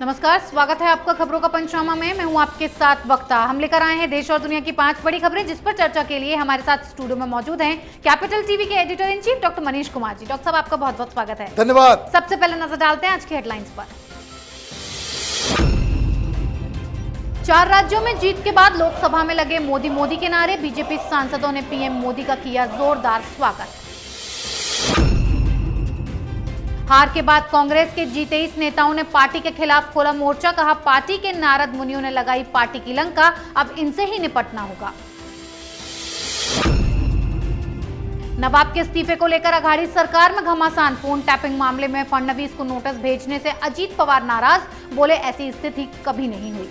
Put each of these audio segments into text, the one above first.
नमस्कार, स्वागत है आपका खबरों का पंचनामा में। मैं हूं आपके साथ वक्ता। हम लेकर आए हैं देश और दुनिया की 5 बड़ी खबरें, जिस पर चर्चा के लिए हमारे साथ स्टूडियो में मौजूद हैं कैपिटल टीवी के editor in chief doctor Manish Kumar ji. Doctor साहब, आपका बहुत बहुत स्वागत है। धन्यवाद। सबसे पहले नजर डालते हैं आज की हेडलाइंस पर। 4 राज्यों में जीत के बाद लोकसभा में लगे मोदी के नारे। बीजेपी सांसदों ने पीएम मोदी का किया जोरदार स्वागत। हार के बाद कांग्रेस के G23 नेताओं ने पार्टी के खिलाफ खोला मोर्चा। कहा, पार्टी के नारद मुनियों ने लगाई पार्टी की लंका, अब इनसे ही निपटना होगा। नवाब के इस्तीफे को लेकर अघाड़ी सरकार में घमासान। फोन टैपिंग मामले में फडणवीस को नोटिस भेजने से अजीत पवार नाराज, बोले ऐसी स्थिति कभी नहीं हुई।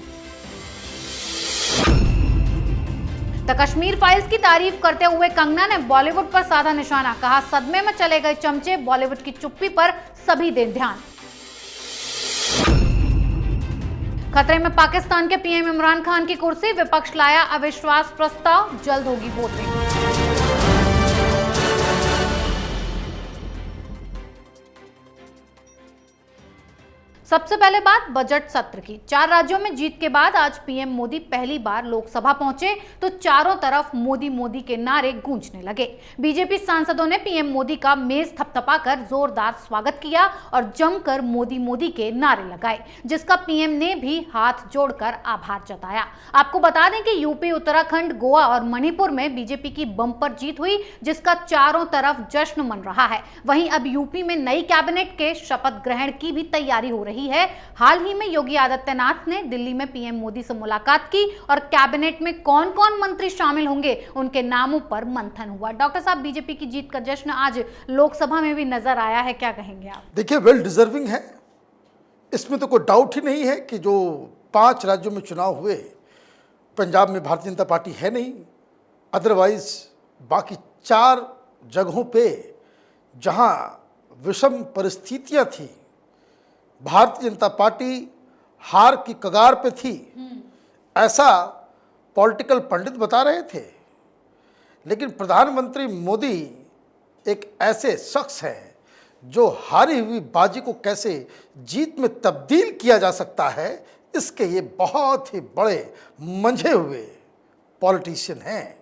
द कश्मीर फाइल्स की तारीफ करते हुए कंगना ने बॉलीवुड पर साधा निशाना। कहा, सदमे में चले गए चमचे, बॉलीवुड की चुप्पी पर सभी दें ध्यान। खतरे में पाकिस्तान के पीएम इमरान खान की कुर्सी। विपक्ष लाया अविश्वास प्रस्ताव, जल्द होगी वोटिंग। सबसे पहले बात बजट सत्र की। 4 राज्यों में जीत के बाद आज पीएम मोदी पहली बार लोकसभा पहुंचे तो चारों तरफ मोदी के नारे गूंजने लगे। बीजेपी सांसदों ने पीएम मोदी का मेज थपथपाकर जोरदार स्वागत किया और जमकर मोदी के नारे लगाए, जिसका पीएम ने भी हाथ जोड़कर आभार जताया। आपको बता दें कि यूपी, उत्तराखंड, गोवा और मणिपुर में बीजेपी की बम्पर जीत हुई, जिसका चारों तरफ जश्न मन रहा है। वहीं अब यूपी में नई कैबिनेट के शपथ ग्रहण की भी तैयारी हो रही है। हाल ही में योगी आदित्यनाथ ने दिल्ली में पीएम मोदी से मुलाकात की और कैबिनेट में कौन-कौन मंत्री शामिल होंगे, उनके नामों पर मंथन हुआ। डॉक्टर साहब, बीजेपी की जीत का जश्न आज लोकसभा में भी नजर आया है, क्या कहेंगे आप? देखिए, वेल डिजर्विंग है, इसमें तो कोई डाउट ही नहीं है कि जो 5 राज्यों में चुनाव हुए, पंजाब में भारतीय जनता पार्टी है नहीं, अदरवाइज बाकी 4 जगहों पे जहां विषम परिस्थितियां थी, भारतीय जनता पार्टी हार की कगार पे थी, ऐसा पॉलिटिकल पंडित बता रहे थे। लेकिन प्रधानमंत्री मोदी एक ऐसे शख्स हैं जो हारी हुई बाजी को कैसे जीत में तब्दील किया जा सकता है, इसके ये बहुत ही बड़े मंझे हुए पॉलिटिशियन हैं।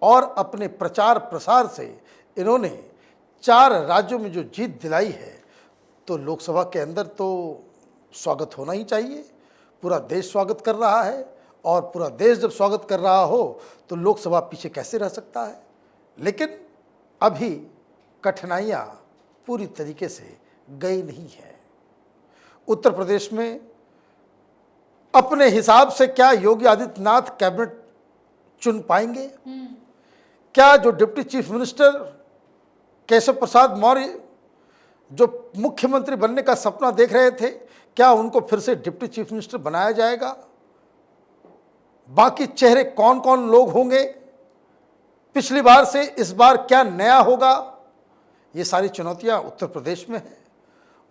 और अपने प्रचार प्रसार से इन्होंने 4 राज्यों में जो जीत दिलाई है, तो लोकसभा के अंदर तो स्वागत होना ही चाहिए। पूरा देश स्वागत कर रहा है, और पूरा देश जब स्वागत कर रहा हो तो लोकसभा पीछे कैसे रह सकता है। लेकिन अभी कठिनाइयाँ पूरी तरीके से गई नहीं है। उत्तर प्रदेश में अपने हिसाब से क्या योगी आदित्यनाथ कैबिनेट चुन पाएंगे? क्या जो deputy chief minister Keshav Prasad Maurya जो मुख्यमंत्री बनने का सपना देख रहे थे, क्या उनको फिर से डिप्टी चीफ मिनिस्टर बनाया जाएगा? बाकी चेहरे कौन कौन लोग होंगे? पिछली बार से इस बार क्या नया होगा? ये सारी चुनौतियां उत्तर प्रदेश में हैं।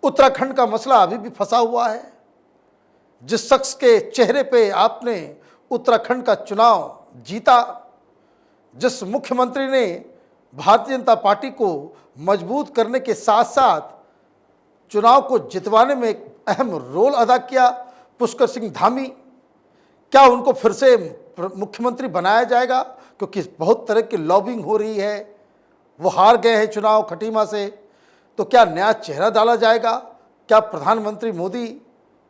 उत्तराखंड का मसला अभी भी फंसा हुआ है। जिस शख्स के चेहरे पे आपने उत्तराखंड का चुनाव जीता, जिस मुख्यमंत्री ने भारतीय जनता पार्टी को मजबूत करने के साथ साथ चुनाव को जितवाने में एक अहम रोल अदा किया, पुष्कर सिंह धामी, क्या उनको फिर से मुख्यमंत्री बनाया जाएगा? क्योंकि बहुत तरह की लॉबिंग हो रही है, वो हार गए हैं चुनाव खटीमा से, तो क्या नया चेहरा डाला जाएगा? क्या प्रधानमंत्री मोदी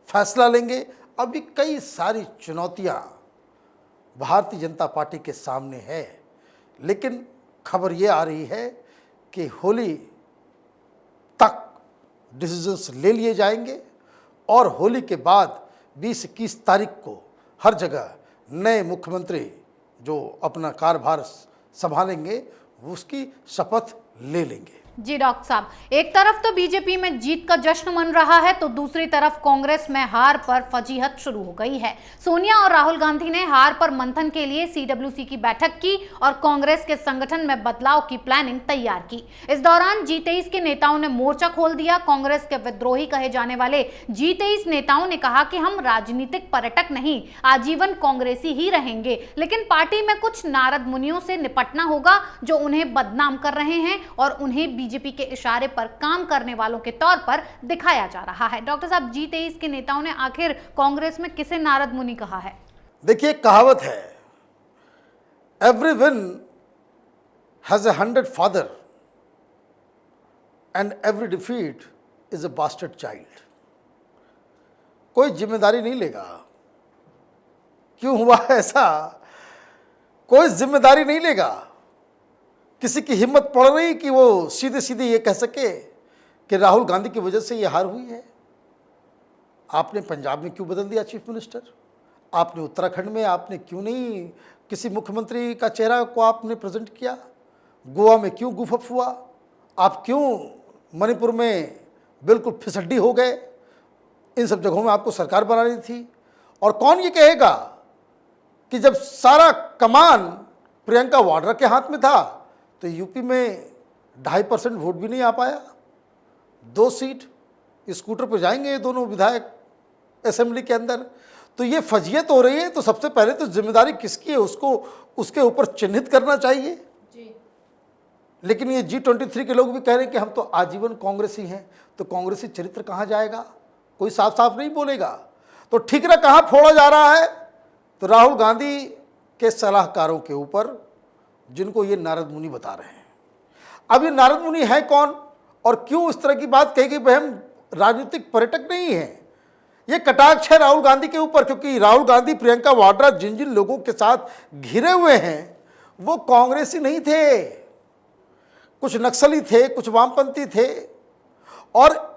फैसला लेंगे? अभी कई सारी चुनौतियां भारतीय जनता पार्टी के सामने है। लेकिन खबर ये आ रही है कि होली तक डिसीजंस ले लिए जाएंगे, और होली के बाद 20-21 तारीख को हर जगह नए मुख्यमंत्री जो अपना कार्यभार संभालेंगे, वो उसकी शपथ ले लेंगे। जी डॉक्टर साहब, एक तरफ तो बीजेपी में जीत का जश्न मन रहा है, तो दूसरी तरफ कांग्रेस में हार पर फजीहत शुरू हो गई है। सोनिया और राहुल गांधी ने हार पर मंथन के लिए CWC की बैठक की और कांग्रेस के संगठन में बदलाव की प्लानिंग तैयार की। इस दौरान G23 के नेताओं ने मोर्चा खोल दिया। कांग्रेस के विद्रोही कहे जाने वाले G23 नेताओं ने कहा कि हम राजनीतिक पर्यटक नहीं, आजीवन कांग्रेसी ही रहेंगे, लेकिन पार्टी में कुछ नारद मुनियों से निपटना होगा जो उन्हें बदनाम कर रहे हैं और उन्हें बीजेपी के इशारे पर काम करने वालों के तौर पर दिखाया जा रहा है। डॉक्टर साहब, G23 के नेताओं ने आखिर कांग्रेस में किसे नारद मुनि कहा है? देखिए, कहावत है, everyone has 100 father and every defeat is a bastard child. कोई जिम्मेदारी नहीं लेगा। क्यों हुआ ऐसा? कोई जिम्मेदारी नहीं लेगा। किसी की हिम्मत पड़ रही कि वो सीधे सीधे ये कह सके कि राहुल गांधी की वजह से ये हार हुई है। आपने पंजाब में क्यों बदल दिया चीफ मिनिस्टर? आपने उत्तराखंड में आपने क्यों नहीं किसी मुख्यमंत्री का चेहरा को आपने प्रेजेंट किया? गोवा में क्यों गुफअप हुआ? आप क्यों मणिपुर में बिल्कुल फिसड्डी हो गए? इन सब जगहों में आपको सरकार बनानी थी। और कौन ये कहेगा कि जब सारा कमान प्रियंका वाड्रा के हाथ में था तो यूपी में 2.5% वोट भी नहीं आ पाया। 2 सीट स्कूटर पर जाएंगे ये दोनों विधायक असेंबली के अंदर। तो ये फजीयत हो रही है। तो सबसे पहले तो जिम्मेदारी किसकी है उसको उसके ऊपर चिन्हित करना चाहिए जी। लेकिन ये G23 के लोग भी कह रहे हैं कि हम तो आजीवन कांग्रेसी हैं। तो कांग्रेसी चरित्र कहाँ जाएगा? कोई साफ साफ नहीं बोलेगा। तो ठीकरा कहाँ फोड़ा जा रहा है? तो राहुल गांधी के सलाहकारों के ऊपर, जिनको ये नारद मुनि बता रहे हैं। अब ये नारद मुनि है कौन और क्यों इस तरह की बात कही कि भाई हम राजनीतिक पर्यटक नहीं हैं? ये कटाक्ष है राहुल गांधी के ऊपर, क्योंकि राहुल गांधी, प्रियंका वाड्रा जिन जिन लोगों के साथ घिरे हुए हैं वो कांग्रेसी नहीं थे। कुछ नक्सली थे, कुछ वामपंथी थे। और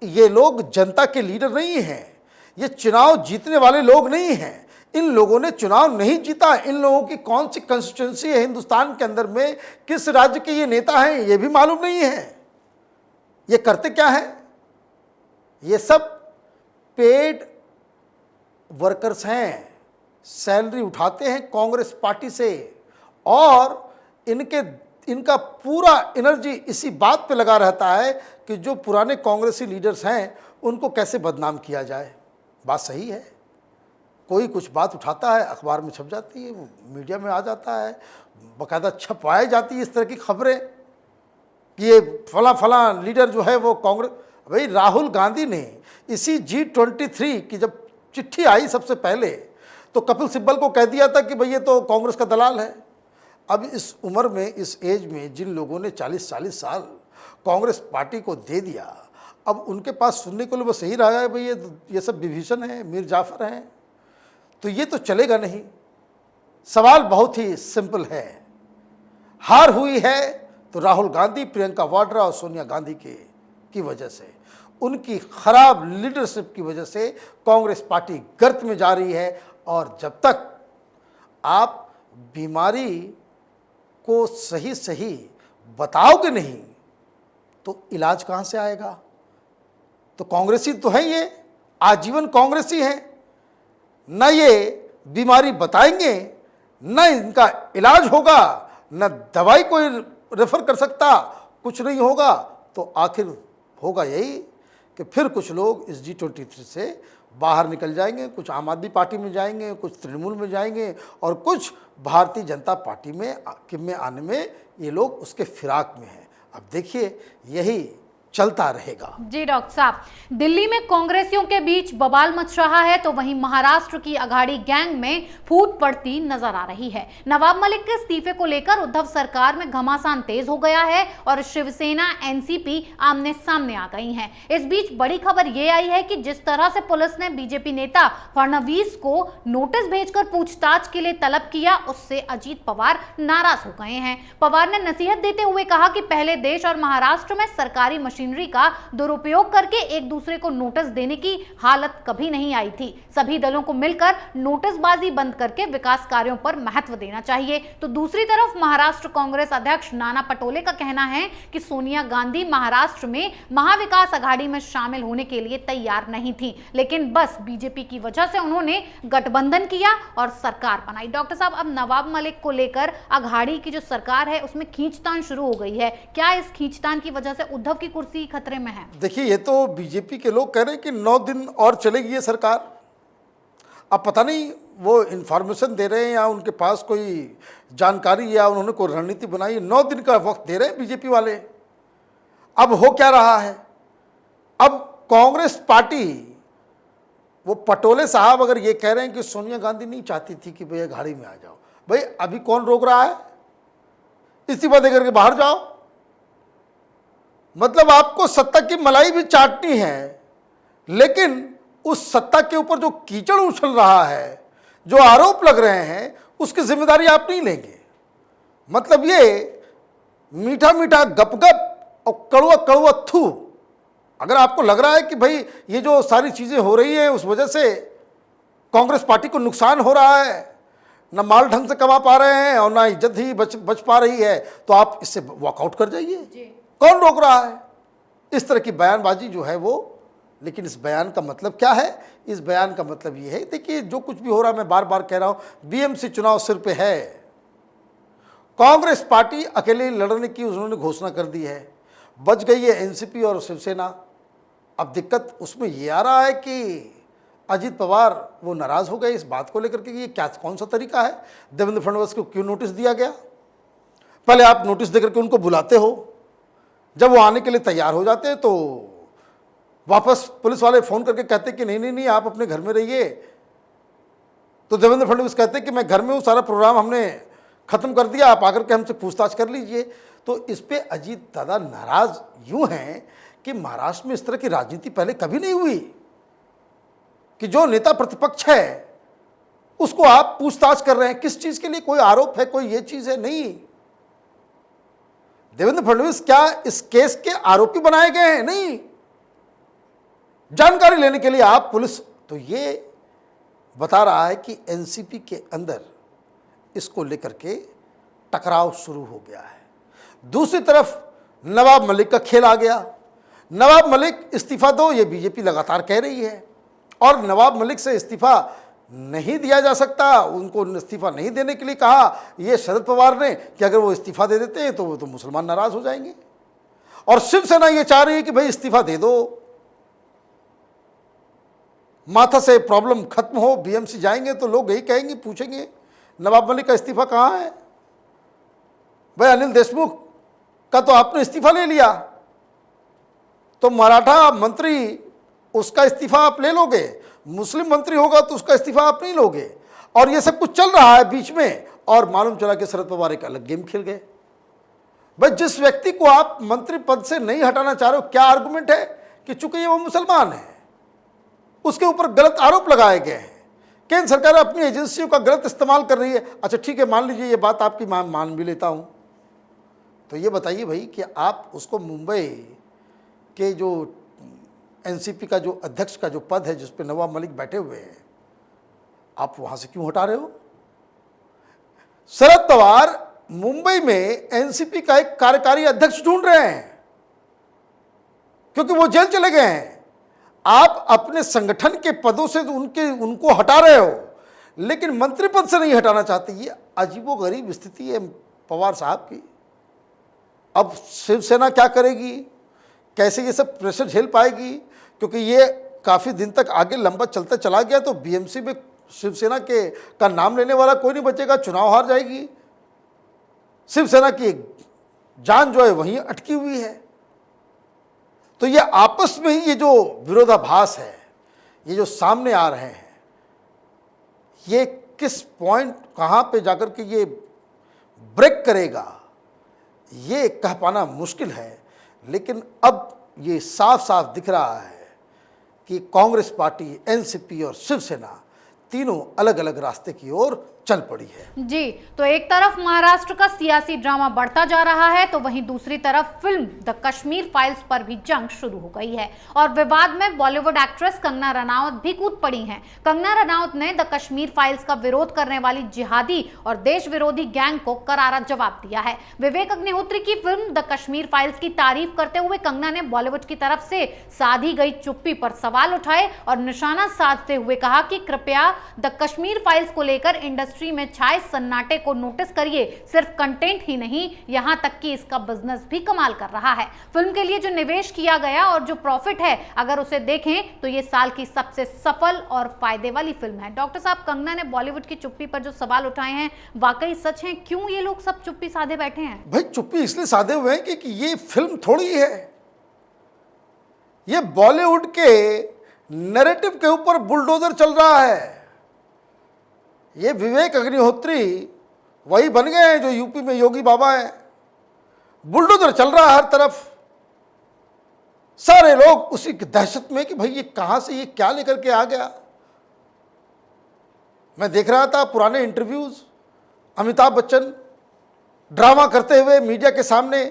ये लोग जनता के लीडर नहीं हैं। ये चुनाव जीतने वाले लोग नहीं हैं। इन लोगों ने चुनाव नहीं जीता। इन लोगों की कौन सी कंस्टिट्यूंसी है हिंदुस्तान के अंदर में, किस राज्य के ये नेता हैं, ये भी मालूम नहीं है। ये करते क्या है? ये सब पेड वर्कर्स हैं, सैलरी उठाते हैं कांग्रेस पार्टी से और इनका पूरा एनर्जी इसी बात पे लगा रहता है कि जो पुराने कांग्रेसी लीडर्स हैं उनको कैसे बदनाम किया जाए। बात सही है। कोई कुछ बात उठाता है, अखबार में छप जाती है, मीडिया में आ जाता है, बाकायदा छपवाई जाती है इस तरह की खबरें कि ये फला लीडर जो है वो कांग्रेस। भाई, राहुल गांधी ने इसी G23 की जब चिट्ठी आई सबसे पहले तो कपिल सिब्बल को कह दिया था कि भाई ये तो कांग्रेस का दलाल है। अब इस उम्र में, इस एज में जिन लोगों ने 40-40 साल कांग्रेस पार्टी को दे दिया, अब उनके पास सुनने को बस यही रहा है भाई ये सब विभीषण हैं, मीर जाफर हैं। तो ये तो चलेगा नहीं। सवाल बहुत ही सिंपल है। हार हुई है तो राहुल गांधी, प्रियंका वाड्रा और सोनिया गांधी की वजह से, उनकी खराब लीडरशिप की वजह से कांग्रेस पार्टी गर्त में जा रही है। और जब तक आप बीमारी को सही सही बताओगे नहीं तो इलाज कहाँ से आएगा? तो कांग्रेसी तो है, ये आजीवन कांग्रेसी हैं। न ये बीमारी बताएंगे, न इनका इलाज होगा, न दवाई कोई रेफर कर सकता, कुछ नहीं होगा। तो आखिर होगा यही कि फिर कुछ लोग इस G23 से बाहर निकल जाएंगे, कुछ आम आदमी पार्टी में जाएंगे, कुछ तृणमूल में जाएंगे और कुछ भारतीय जनता पार्टी में आने में ये लोग उसके फिराक में हैं। अब देखिए, यही चलता रहेगा। जी डॉक्टर साहब, दिल्ली में कांग्रेसियों के बीच बवाल मच रहा है तो वहीं महाराष्ट्र की अघाड़ी गैंग में फूट पड़ती नजर आ रही है। नवाब मलिक के इस्तीफे को लेकर उद्धव सरकार में घमासान तेज हो गया है और शिवसेना, एनसीपी आमने सामने आ गई हैं। इस बीच बड़ी खबर यह आई है कि जिस तरह से पुलिस ने बीजेपी नेता फडणवीस को नोटिस भेजकर पूछताछ के लिए तलब किया, उससे अजीत पवार नाराज हो गए हैं। पवार ने नसीहत देते हुए कहा कि पहले देश और महाराष्ट्र में सरकारी मशीनरी का दुरुपयोग करके एक दूसरे को नोटिस देने की हालत कभी नहीं आई थी। सभी दलों को मिलकर नोटिसबाजी बंद करके विकास कार्यों पर महत्व देना चाहिए। तो दूसरी तरफ महाराष्ट्र कांग्रेस अध्यक्ष नाना पटोले का कहना है कि सोनिया गांधी महाराष्ट्र में महाविकास अघाड़ी में शामिल होने के लिए तैयार नहीं थी, लेकिन बस बीजेपी की वजह से उन्होंने गठबंधन किया और सरकार बनाई। डॉक्टर साहब, अब नवाब मलिक को लेकर अघाड़ी की जो सरकार है उसमें खींचतान शुरू हो गई है। क्या इस खींचतान की वजह से उद्धव की कुर्सी खतरे में है? देखिए, ये तो बीजेपी के लोग कह रहे हैं कि 9 दिन और चलेगी ये सरकार। अब पता नहीं वो इन्फॉर्मेशन दे रहे हैं या उनके पास कोई जानकारी या उन्होंने कोई रणनीति बनाई। 9 दिन का वक्त दे रहे हैं बीजेपी वाले। अब हो क्या रहा है, अब कांग्रेस पार्टी, वो पटोले साहब अगर ये कह रहे हैं कि सोनिया गांधी नहीं चाहती थी कि भैया अघाड़ी में आ जाओ, भाई अभी कौन रोक रहा है, इस्तीफा देकर के बाहर जाओ। मतलब आपको सत्ता की मलाई भी चाटनी है, लेकिन उस सत्ता के ऊपर जो कीचड़ उछल रहा है, जो आरोप लग रहे हैं, उसकी जिम्मेदारी आप नहीं लेंगे। मतलब ये मीठा मीठा गपगप और कड़वा कड़वा थू, अगर आपको लग रहा है कि भाई ये जो सारी चीज़ें हो रही हैं उस वजह से कांग्रेस पार्टी को नुकसान हो रहा है, ना माल ढंग से कमा पा रहे हैं और ना इज्जत ही बच पा रही है, तो आप इससे वॉकआउट कर जाइए, कौन रोक रहा है। इस तरह की बयानबाजी जो है वो, लेकिन इस बयान का मतलब क्या है, इस बयान का मतलब ये है, देखिए जो कुछ भी हो रहा है, मैं बार बार कह रहा हूं, बीएमसी चुनाव सिर पे है, कांग्रेस पार्टी अकेले लड़ने की उन्होंने घोषणा कर दी है, बच गई है एनसीपी और शिवसेना। अब दिक्कत उसमें ये आ रहा है कि अजीत पवार वो नाराज हो गए इस बात को लेकर के, ये क्या कौन सा तरीका है, देवेंद्र फडणवीस को क्यों नोटिस दिया गया। पहले आप नोटिस देकर के उनको बुलाते हो, जब वो आने के लिए तैयार हो जाते हैं तो वापस पुलिस वाले फोन करके कहते कि नहीं नहीं नहीं आप अपने घर में रहिए, तो देवेंद्र फडणवीस कहते हैं कि मैं घर में हूँ, सारा प्रोग्राम हमने खत्म कर दिया, आप आकर के हमसे पूछताछ कर लीजिए। तो इस पे अजीत दादा नाराज यूं हैं कि महाराष्ट्र में इस तरह की राजनीति पहले कभी नहीं हुई कि जो नेता प्रतिपक्ष है उसको आप पूछताछ कर रहे हैं, किस चीज के लिए, कोई आरोप है, कोई ये चीज है, नहीं। देवेंद्र फडणवीस क्या इस केस के आरोपी बनाए गए हैं, नहीं। जानकारी लेने के लिए आप पुलिस, तो ये बता रहा है कि एनसीपी के अंदर इसको लेकर के टकराव शुरू हो गया है। दूसरी तरफ नवाब मलिक का खेल आ गया। नवाब मलिक इस्तीफा दो, ये बीजेपी लगातार कह रही है, और नवाब मलिक से इस्तीफा नहीं दिया जा सकता, उनको इस्तीफा नहीं देने के लिए कहा ये शरद पवार ने कि अगर वो इस्तीफा दे देते हैं तो मुसलमान नाराज हो जाएंगे, और शिवसेना ये चाह रही है कि भाई इस्तीफा दे दो, माथा से प्रॉब्लम खत्म हो, बीएमसी जाएंगे तो लोग यही कहेंगे, पूछेंगे नवाब मलिक का इस्तीफा कहाँ है। भाई अनिल देशमुख का तो आपने इस्तीफा ले लिया, तो मराठा मंत्री उसका इस्तीफा आप ले लोगे, मुस्लिम मंत्री होगा तो उसका इस्तीफा आप नहीं लोगे, और ये सब कुछ चल रहा है बीच में, और मालूम चला कि शरद पवार एक अलग गेम खेल गए। भाई जिस व्यक्ति को आप मंत्री पद से नहीं हटाना चाह रहे हो, क्या आर्गुमेंट है कि चूंकि ये वो मुसलमान है, उसके ऊपर गलत आरोप लगाए गए हैं, केंद्र सरकार अपनी एजेंसियों का गलत इस्तेमाल कर रही है। अच्छा ठीक है, मान लीजिए ये बात आपकी मान भी लेता हूं, तो ये बताइए भाई कि आप उसको मुंबई के जो एनसीपी का जो अध्यक्ष का जो पद है जिस पे नवाब मलिक बैठे हुए हैं, आप वहां से क्यों हटा रहे हो। शरद पवार मुंबई में एनसीपी का एक कार्यकारी अध्यक्ष ढूंढ रहे हैं, क्योंकि वो जेल चले गए हैं। आप अपने संगठन के पदों से उनको हटा रहे हो, लेकिन मंत्री पद से नहीं हटाना चाहते। ये अजीबोगरीब स्थिति है पवार साहब की। अब शिवसेना क्या करेगी, कैसे ये सब प्रेशर झेल पाएगी, क्योंकि ये काफ़ी दिन तक आगे लंबा चलता चला गया तो बीएमसी में शिवसेना का नाम लेने वाला कोई नहीं बचेगा, चुनाव हार जाएगी। शिवसेना की जान जो है वहीं अटकी हुई है। तो ये आपस में ही ये जो विरोधाभास है, ये जो सामने आ रहे हैं, ये किस पॉइंट कहाँ पे जाकर के ये ब्रेक करेगा, ये कह पाना मुश्किल है। लेकिन अब ये साफ साफ दिख रहा है कि कांग्रेस पार्टी, एनसीपी और शिवसेना तीनों अलग अलग रास्ते की ओर चल पड़ी है। जी, तो एक तरफ महाराष्ट्र का सियासी ड्रामा बढ़ता जा रहा है, तो वहीं दूसरी तरफ फिल्म द कश्मीर फाइल्स पर भी जंग शुरू हो गई है, और विवाद में बॉलीवुड एक्ट्रेस कंगना रनावत भी कूद पड़ी हैं। कंगना रनावत ने द कश्मीर फाइल्स का विरोध करने वाली जिहादी और देश विरोधी गैंग को करारा जवाब दिया है। विवेक अग्निहोत्री की फिल्म द कश्मीर फाइल्स की तारीफ करते हुए कंगना ने बॉलीवुड की तरफ से साधी गई चुप्पी पर सवाल उठाए और निशाना साधते हुए कहा कि कृपया द कश्मीर फाइल्स को लेकर इंडस्ट्री में छाए सन्नाटे को नोटिस करिए। सिर्फ कंटेंट ही नहीं, यहां तक कि इसका बिजनेस भी कमाल कर रहा है। फिल्म के लिए जो निवेश किया गया और जो प्रॉफिट है, अगर उसे देखें तो ये साल की सबसे सफल और फायदे वाली फिल्म है। डॉक्टर साहब, कंगना ने बॉलीवुड की चुप्पी पर जो सवाल उठाए हैं वाकई सच हैं? क्यों ये लोग सब चुप्पी साधे बैठे हैं? भाई चुप्पी इसलिए साधे हुए हैं कि ये फिल्म थोड़ी है, ये बॉलीवुड के नैरेटिव के ऊपर बुलडोजर चल रहा है। ये विवेक अग्निहोत्री वही बन गए हैं जो यूपी में योगी बाबा हैं। बुलडोजर चल रहा है हर तरफ। सारे लोग उसी की दहशत में कि भाई ये कहां से ये क्या लेकर के आ गया। मैं देख रहा था पुराने इंटरव्यूज, अमिताभ बच्चन ड्रामा करते हुए मीडिया के सामने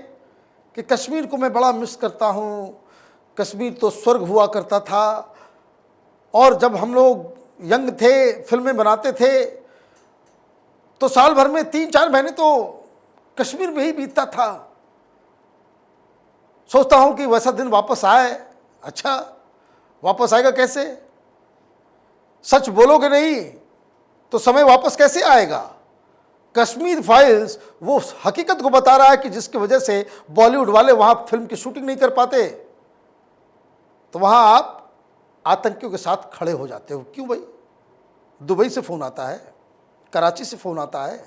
कि कश्मीर को मैं बड़ा मिस करता हूं, कश्मीर तो स्वर्ग हुआ करता था, और जब हम लोग यंग थे, फिल्में बनाते थे, तो साल भर में 3-4 महीने तो कश्मीर में ही बीतता था। सोचता हूं कि वैसा दिन वापस आए। अच्छा, वापस आएगा कैसे? सच बोलोगे नहीं तो समय वापस कैसे आएगा? कश्मीर फाइल्स वो हकीकत को बता रहा है कि जिसकी वजह से बॉलीवुड वाले वहां फिल्म की शूटिंग नहीं कर पाते, तो वहां आप आतंकियों के साथ खड़े हो जाते हो। क्यों भाई? दुबई से फोन आता है, कराची से फोन आता है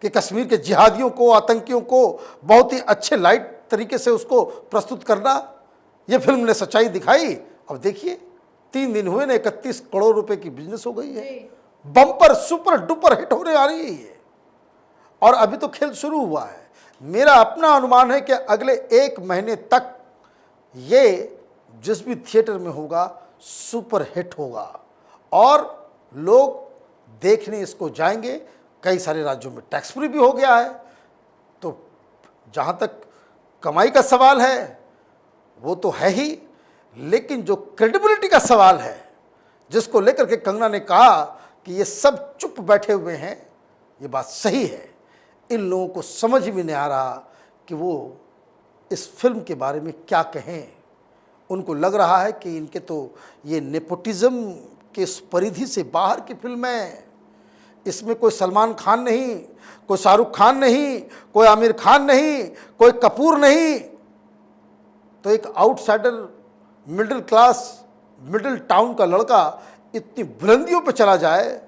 कि कश्मीर के जिहादियों को, आतंकियों को बहुत ही अच्छे लाइट तरीके से उसको प्रस्तुत करना। ये फिल्म ने सच्चाई दिखाई। अब देखिए 3 दिन हुए ना, 31 करोड़ रुपए की बिजनेस हो गई है। बम्पर सुपर डुपर हिट होने आ रही है ये। और अभी तो खेल शुरू हुआ है। मेरा अपना अनुमान है कि अगले 1 महीने तक ये जिस भी थिएटर में होगा सुपर हिट होगा और लोग देखने इसको जाएंगे। कई सारे राज्यों में टैक्स फ्री भी हो गया है। तो जहाँ तक कमाई का सवाल है वो तो है ही, लेकिन जो क्रेडिबिलिटी का सवाल है, जिसको लेकर के कंगना ने कहा कि ये सब चुप बैठे हुए हैं, ये बात सही है। इन लोगों को समझ भी नहीं आ रहा कि वो इस फिल्म के बारे में क्या कहें। उनको लग रहा है कि इनके तो ये नेपोटिज्म के इस परिधि से बाहर की फिल्म है। इसमें कोई सलमान खान नहीं, कोई शाहरुख खान नहीं, कोई आमिर खान नहीं, कोई कपूर नहीं। तो एक outsider, middle class, middle town का लड़का इतनी बुलंदियों पे चला जाए,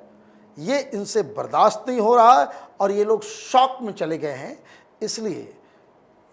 ये इनसे बर्दाश्त नहीं हो रहा है और ये लोग शॉक में चले गए हैं। इसलिए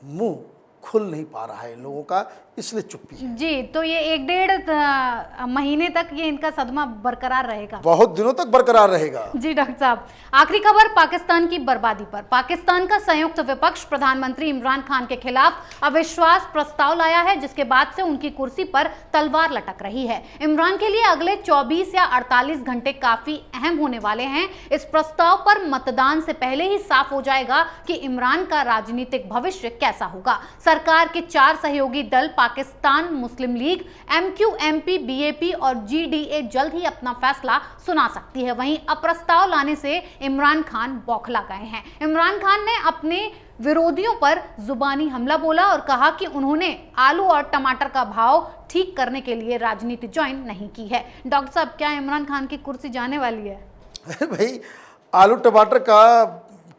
मुंह खुल नहीं पा रहा है इन लोगों का, इसलिए चुप्पी है। जी, तो ये 1-1.5 महीने तक ये इनका सदमा बरकरार रहेगा, बहुत दिनों तक बरकरार रहेगा। जी डॉक्टर साहब। आखिरी खबर पाकिस्तान की बर्बादी पर। पाकिस्तान का संयुक्त विपक्ष प्रधानमंत्री इमरान खान के खिलाफ अविश्वास प्रस्ताव लाया है, जिसके बाद से उनकी कुर्सी पर तलवार लटक रही है। इमरान के लिए अगले 24 या 48 घंटे काफी अहम होने वाले हैं। इस प्रस्ताव पर मतदान से पहले ही साफ हो जाएगा कि इमरान का राजनीतिक भविष्य कैसा होगा। सरकार के 4 सहयोगी दल पाकिस्तान मुस्लिम लीग, MQMP, BAP और GDA जल्द ही अपना फैसला सुना सकती है। वहीं अप्रस्ताव लाने से इमरान खान बौखला गए हैं। इमरान खान ने अपने विरोधियों पर जुबानी हमला बोला और कहा कि उन्होंने आलू और टमाटर का भाव ठीक करने के लिए राजनीति ज्वाइन नहीं की है। डॉक्टर साहब, क्या इमरान खान की कुर्सी जाने वाली है? भाई, आलू टमाटर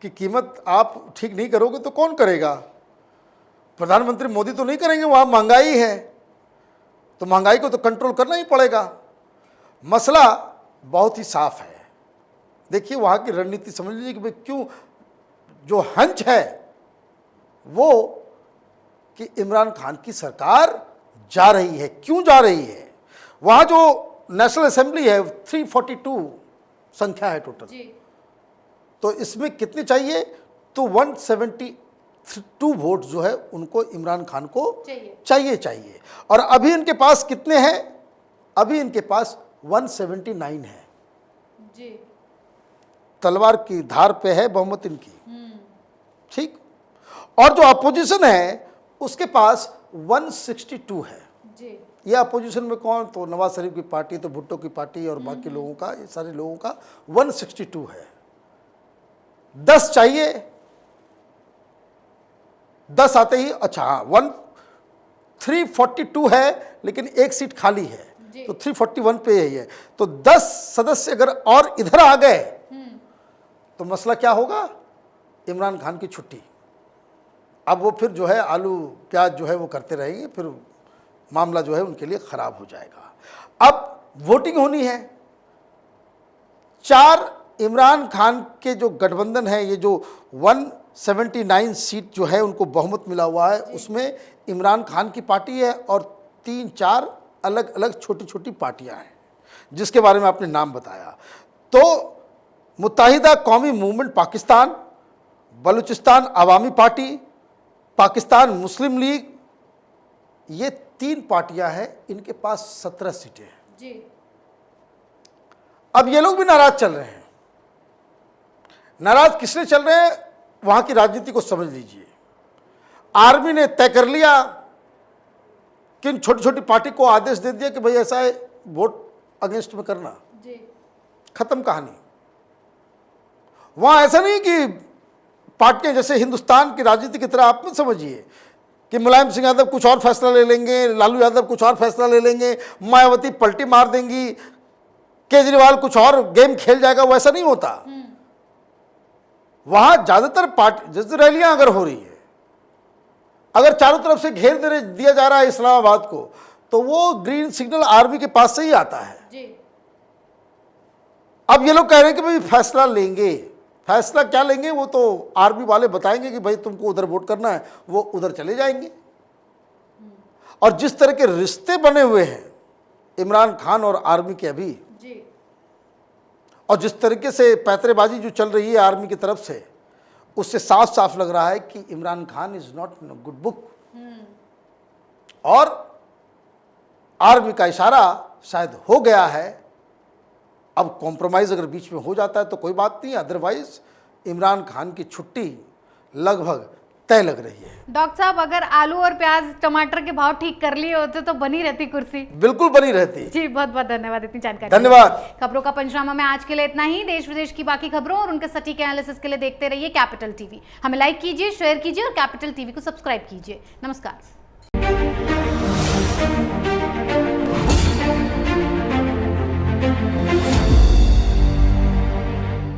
की कीमत आप ठीक नहीं करोगे तो कौन करेगा? प्रधानमंत्री मोदी तो नहीं करेंगे। वहाँ महंगाई है तो महंगाई को तो कंट्रोल करना ही पड़ेगा। मसला बहुत ही साफ है। देखिए वहाँ की रणनीति समझ लीजिए कि भाई क्यों जो हंच है वो कि इमरान खान की सरकार जा रही है। क्यों जा रही है? वहाँ जो नेशनल असेंबली है 342 संख्या है टोटल जी। तो इसमें कितने चाहिए? तो 172 वोट जो है उनको इमरान खान को चाहिए। और अभी इनके पास कितने हैं? अभी इनके पास 179 है जी। तलवार की धार पे है बहुमत इनकी, ठीक। और जो अपोजिशन है उसके पास 162 है जी। ये अपोजिशन में कौन? तो नवाज शरीफ की पार्टी, तो भुट्टो की पार्टी और बाकी लोगों का, ये सारे लोगों का 162 है। 10 चाहिए। 10 आते ही, अच्छा हाँ, 342 है लेकिन एक सीट खाली है तो 341 पे ही है। तो 10 सदस्य अगर और इधर आ गए तो मसला क्या होगा? इमरान खान की छुट्टी। अब वो फिर जो है आलू प्याज जो है वो करते रहेंगे, फिर मामला जो है उनके लिए खराब हो जाएगा। अब वोटिंग होनी है। 4 इमरान खान के जो गठबंधन है, ये जो 179 सीट जो है उनको बहुमत मिला हुआ है, उसमें इमरान खान की पार्टी है और 3-4 अलग अलग छोटी छोटी पार्टियां हैं जिसके बारे में आपने नाम बताया। तो मुत्ताहिदा कौमी मूवमेंट पाकिस्तान, बलूचिस्तान अवामी पार्टी, पाकिस्तान मुस्लिम लीग, ये 3 पार्टियां हैं, इनके पास 17 सीटें हैं जी। अब ये लोग भी नाराज चल रहे हैं। नाराज किसने चल रहे हैं, वहां की राजनीति को समझ लीजिए। आर्मी ने तय कर लिया कि इन छोटी छोटी पार्टी को आदेश दे दिया कि भाई ऐसा है, वोट अगेंस्ट में करना, जी। खत्म कहानी। वहां ऐसा नहीं कि पार्टियां जैसे हिंदुस्तान की राजनीति की तरह आप मत समझिए कि मुलायम सिंह यादव कुछ और फैसला ले लेंगे, लालू यादव कुछ और फैसला ले लेंगे, मायावती पलटी मार देंगी, केजरीवाल कुछ और गेम खेल जाएगा, वो ऐसा नहीं होता। वहां ज्यादातर पार्टी, जैसे रैलियां अगर हो रही है, अगर चारों तरफ से घेर दिया जा रहा है इस्लामाबाद को, तो वो ग्रीन सिग्नल आर्मी के पास से ही आता है जी। अब ये लोग कह रहे हैं कि भाई फैसला लेंगे। फैसला क्या लेंगे वो तो आर्मी वाले बताएंगे कि भाई तुमको उधर वोट करना है, वो उधर चले जाएंगे। और जिस तरह के रिश्ते बने हुए हैं इमरान खान और आर्मी के अभी जी। और जिस तरीके से पैतरेबाजी जो चल रही है आर्मी की तरफ से, उससे साफ साफ लग रहा है कि Imran Khan is not in a good book. और आर्मी का इशारा शायद हो गया है। अब कॉम्प्रोमाइज अगर बीच में हो जाता है तो कोई बात नहीं, अदरवाइज इमरान खान की छुट्टी लगभग तय लग रही है। डॉक्टर साहब, अगर आलू और प्याज टमाटर के भाव ठीक कर लिए होते तो बनी रहती कुर्सी। बिल्कुल बनी रहती। जी, बहुत बहुत धन्यवाद इतनी जानकारी। धन्यवाद। खबरों का पंचनामा में आज के लिए इतना ही। देश विदेश की बाकी खबरों और उनके सटीक एनालिसिस के लिए देखते रहिए कैपिटल टीवी। हमें लाइक कीजिए, शेयर कीजिए और कैपिटल टीवी को सब्सक्राइब कीजिए। नमस्कार।